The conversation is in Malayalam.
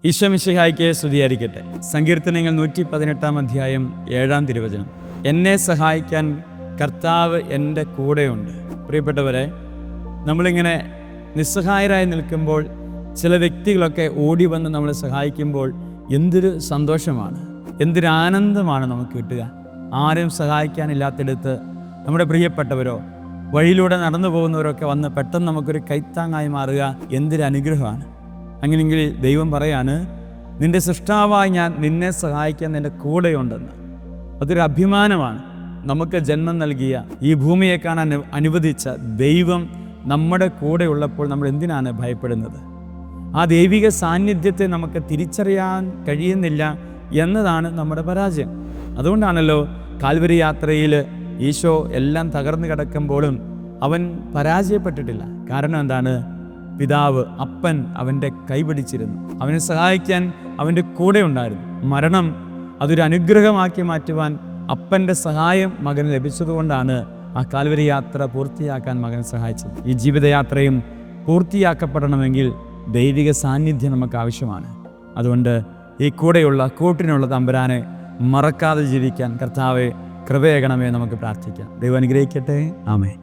ഈശോ മിശിഹായ്ക്ക് സ്തുതിയായിരിക്കട്ടെ. സങ്കീർത്തനങ്ങൾ 118 അധ്യായം 7 തിരുവചനം. എന്നെ സഹായിക്കാൻ കർത്താവ് എൻ്റെ കൂടെയുണ്ട്. പ്രിയപ്പെട്ടവരെ, നമ്മളിങ്ങനെ നിസ്സഹായരായി നിൽക്കുമ്പോൾ ചില വ്യക്തികളൊക്കെ ഓടി വന്ന് നമ്മളെ സഹായിക്കുമ്പോൾ എന്തൊരു സന്തോഷമാണ്, എന്തൊരു ആനന്ദമാണ് നമുക്ക് കിട്ടുക. ആരും സഹായിക്കാനില്ലാത്തിടത്ത് നമ്മുടെ പ്രിയപ്പെട്ടവരോ വഴിയിലൂടെ നടന്നു പോകുന്നവരൊക്കെ വന്ന് പെട്ടെന്ന് നമുക്കൊരു കൈത്താങ്ങായി മാറുക എന്തൊരു അനുഗ്രഹമാണ്. അങ്ങനെയെങ്കിൽ ദൈവം പറയാണ്, നിൻ്റെ സൃഷ്ടാവായി ഞാൻ നിന്നെ സഹായിക്കാൻ നിൻ്റെ കൂടെയുണ്ടെന്ന്. അതൊരു അഭിമാനമാണ്. നമുക്ക് ജന്മം നൽകിയ ഈ ഭൂമിയെ കാണാൻ അനുവദിച്ച ദൈവം നമ്മുടെ കൂടെ ഉള്ളപ്പോൾ നമ്മൾ എന്തിനാണ് ഭയപ്പെടുന്നത്? ആ ദൈവിക സാന്നിധ്യത്തെ നമുക്ക് തിരിച്ചറിയാൻ കഴിയുന്നില്ല എന്നതാണ് നമ്മുടെ പരാജയം. അതുകൊണ്ടാണല്ലോ കാൽവരി യാത്രയിൽ ഈശോ എല്ലാം തകർന്നു കിടക്കുമ്പോഴും അവൻ പരാജയപ്പെട്ടിട്ടില്ല. കാരണം എന്താണ്? പിതാവ്, അപ്പൻ അവൻ്റെ കൈപിടിച്ചിരുന്നു, അവനെ സഹായിക്കാൻ അവൻ്റെ കൂടെ ഉണ്ടായിരുന്നു. മരണം അതൊരു അനുഗ്രഹമാക്കി മാറ്റുവാൻ അപ്പൻ്റെ സഹായം മകന് ലഭിച്ചതുകൊണ്ടാണ് ആ കാൽവരി യാത്ര പൂർത്തിയാക്കാൻ മകനെ സഹായിച്ചത്. ഈ ജീവിതയാത്രയും പൂർത്തിയാക്കപ്പെടണമെങ്കിൽ ദൈവിക സാന്നിധ്യം നമുക്ക് ആവശ്യമാണ്. അതുകൊണ്ട് ഈ കൂട്ടിനുള്ള തമ്പുരാനെ മറക്കാതെ ജീവിക്കാൻ കർത്താവെ കൃപയേകണമേ നമുക്ക് പ്രാർത്ഥിക്കാം. ദൈവം അനുഗ്രഹിക്കട്ടെ. ആമേൻ.